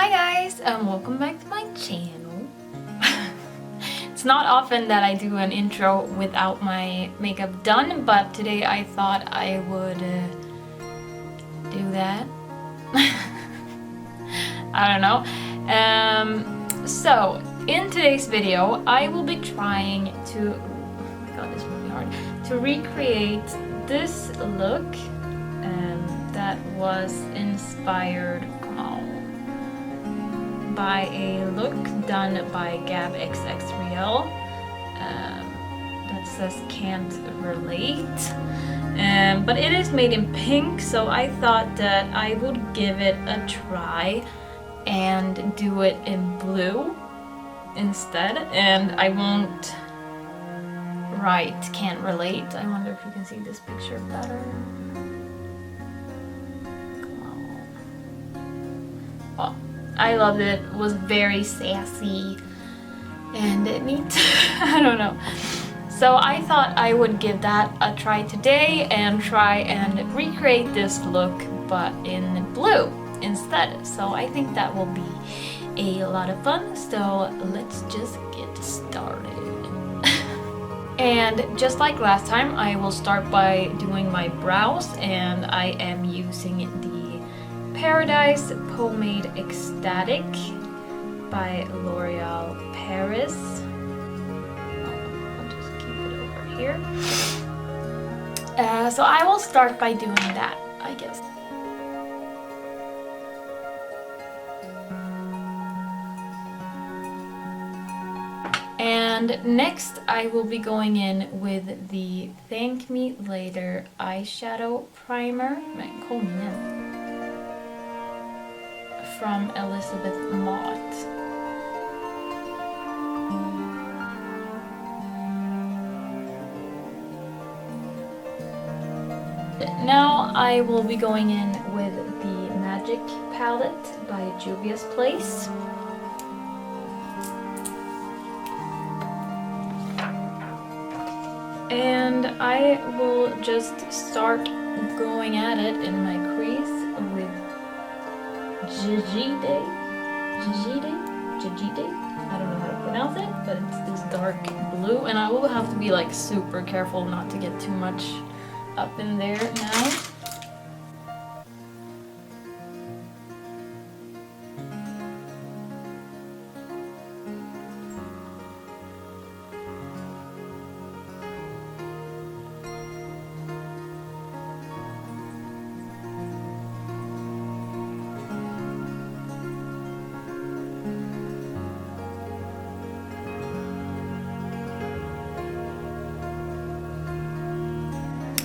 Hi guys, and welcome back to my channel. It's not often that I do an intro without my makeup done, but today I thought I would do that. I don't know. So in today's video I will be trying to, oh my god, this is really hard, to recreate this look that was inspired, by a look done by Gabxxrielle that says can't relate, but it is made in pink, so I thought that I would give it a try and do it in blue instead, and I won't write can't relate. I wonder if you can see this picture better. Oh, I loved it. It was very sassy and neat. I don't know. So I thought I would give that a try today and try and recreate this look but in blue instead. So I think that will be a lot of fun. So let's just get started. And just like last time, I will start by doing my brows, and I am using the Paradise Pomade Extatic by L'Oreal Paris. I'll just keep it over here. So I will start by doing that, I guess. And next I will be going in with the Thank Me Later eyeshadow primer. Kom igen. From Mott. Now I will be going in with the Magic palette by Juvia's Place. And I will just start going at it in my crease with Jujide. I don't know how to pronounce it, but it's this dark blue, and I will have to be like super careful not to get too much up in there now.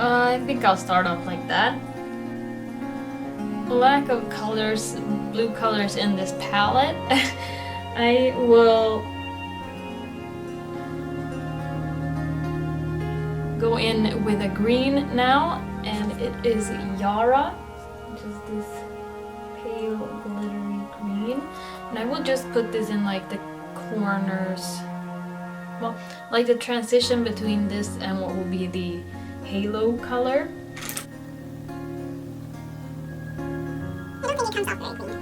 I think I'll start off like that. Lack of colors, blue colors in this palette. I will go in with a green now, and it is Yara, which is this pale glittery green. And I will just put this in like the corners, well, like the transition between this and what will be the halo color. I don't think it comes out very clean.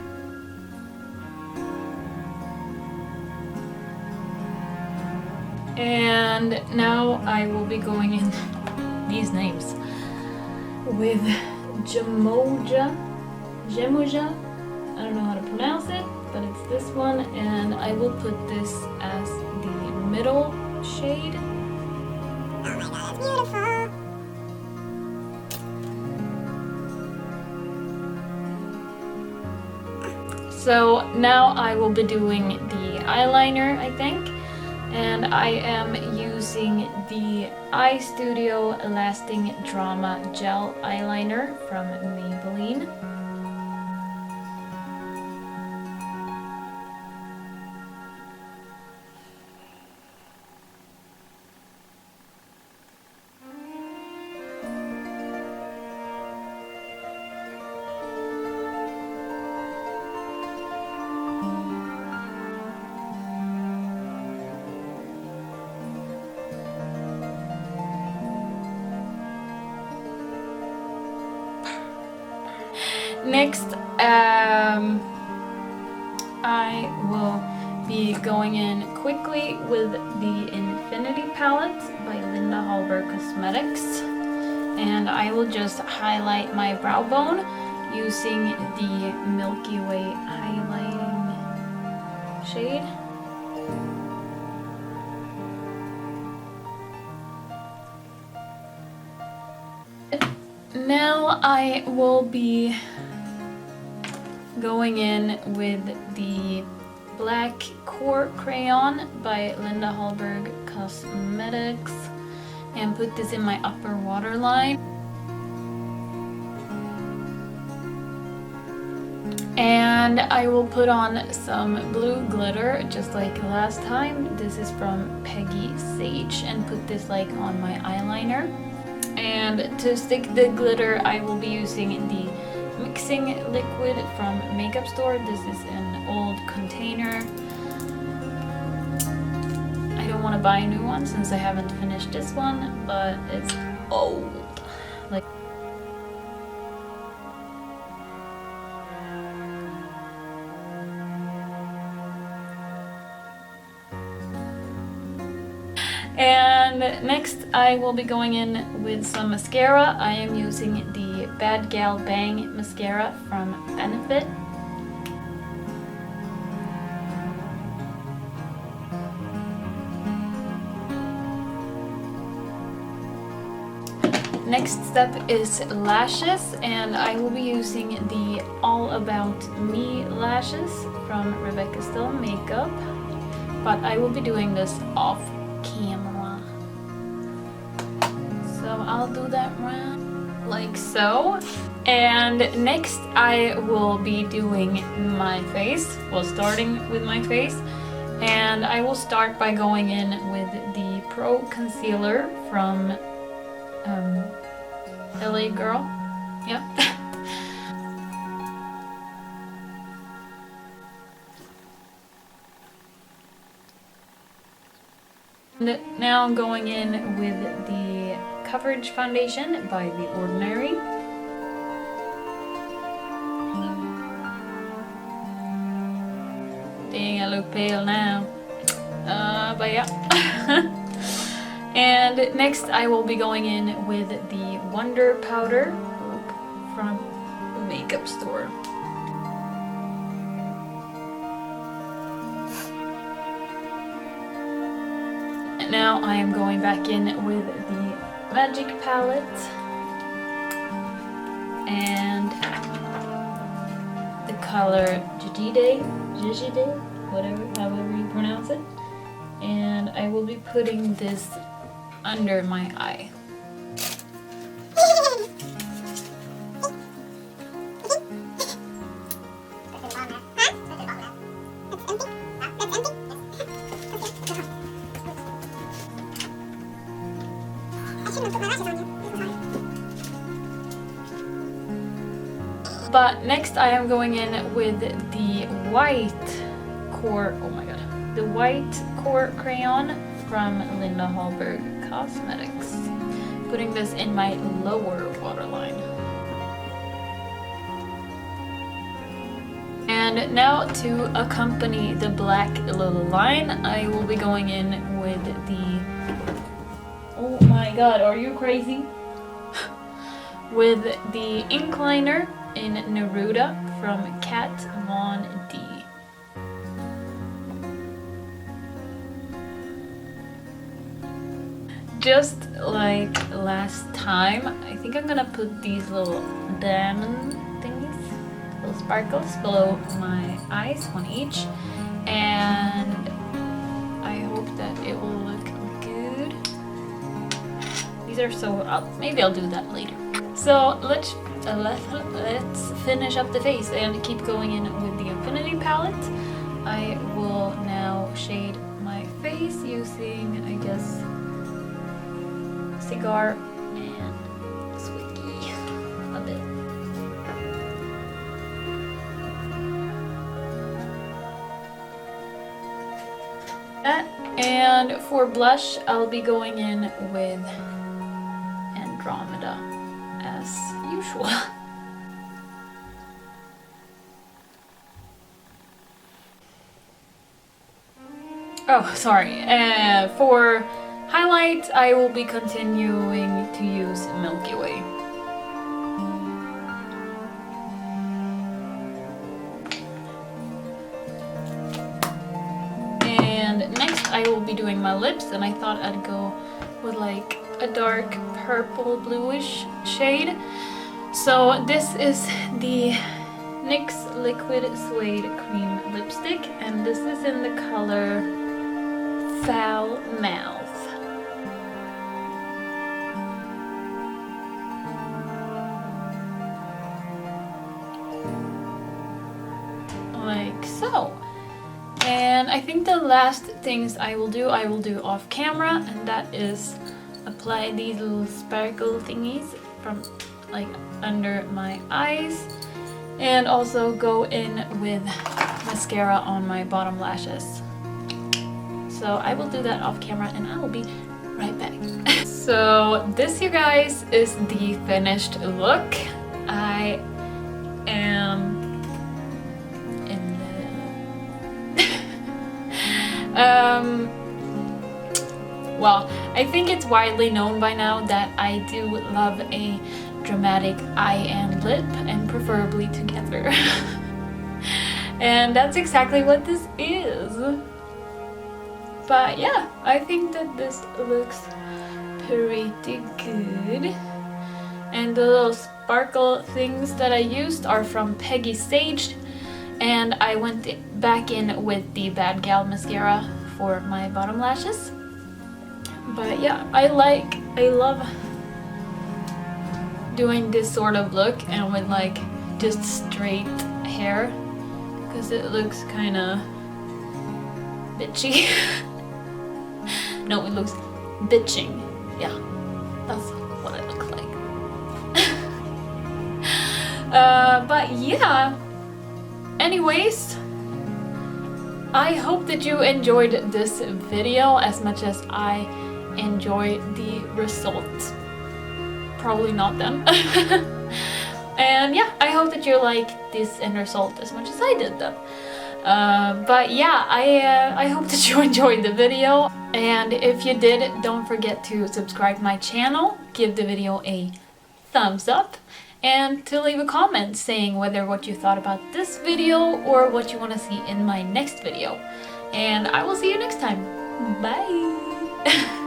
And now I will be going in these names with Gemoja. I don't know how to pronounce it, but it's this one, and I will put this as the middle shade. Oh my god, that's beautiful! So now I will be doing the eyeliner, I think, and I am using the Eyestudio Lasting Drama Gel Eyeliner from Maybelline. Next, I will be going in quickly with the Infinity palette by Hallberg Cosmetics, and I will just highlight my brow bone using the Milky Way highlighting shade. Now I will be going in with the Black Core Crayon by Hallberg Cosmetics and put this in my upper waterline. And I will put on some blue glitter just like last time. This is from Peggy Sage, and put this like on my eyeliner. And to stick the glitter, I will be using the mixing liquid from Makeup Store. This is an old container. I don't want to buy a new one since I haven't finished this one, but it's old. Like, and next I will be going in with some mascara. I am using the Gal Bang Mascara from Benefit. Next step is lashes, and I will be using the All About Me lashes from Rebecca Stella Makeup, but I will be doing this off camera. So I'll do that round like so. And next I will be doing my face, well, starting with my face. And I will start by going in with the Pro Concealer from LA Girl. Yep. And now I'm going in with the Coverage Foundation by The Ordinary. Dang, I look pale now. But yeah. And next I will be going in with the Wonder Powder from the Makeup Store. And now I am going back in with the Magic Palette and the color Jujide, whatever, however you pronounce it. And I will be putting this under my eye. But next I am going in with the white core, oh my god, the white core crayon from Hallberg Cosmetics. Putting this in my lower waterline. And now to accompany the black little line, I will be going in with the, oh my god, are you crazy? With the ink liner in Neruda from Kat Von D. Just like last time, I think I'm gonna put these little diamond thingies, little sparkles below my eyes, one each, and I hope that it will look good. These are so, maybe I'll do that later. So let's finish up the face and keep going in with the Infinity palette. I will now shade my face using, I guess, Cigar and Squeaky a bit. And for blush, I'll be going in with Andromeda as usual. Oh, sorry. For highlight, I will be continuing to use Milky Way. And next I will be doing my lips, and I thought I'd go with like a dark purple bluish shade. So this is the NYX Liquid Suede Cream Lipstick, and this is in the color Foul Mouth. Like so. And I think the last things I will do off camera, and that is apply these little sparkle thingies from like under my eyes, and also go in with mascara on my bottom lashes. So I will do that off camera and I will be right back. So this, you guys, is the finished look. I am in the well, I think it's widely known by now that I do love a dramatic eye and lip, and preferably together. And that's exactly what this is. But yeah, I think that this looks pretty good. And the little sparkle things that I used are from Peggy Staged, and I went back in with the Bad Gal Mascara for my bottom lashes. But yeah, I love doing this sort of look and with like just straight hair, because it looks kind of bitchy. No, it looks bitching. Yeah, that's what I look like. But yeah, anyways, I hope that you enjoyed this video as much as I enjoy the result. Probably not then. And yeah, I hope that you like this end result as much as I did then. But yeah, I hope that you enjoyed the video, and if you did, don't forget to subscribe to my channel, give the video a thumbs up, and to leave a comment saying whether what you thought about this video or what you want to see in my next video. And I will see you next time. Bye!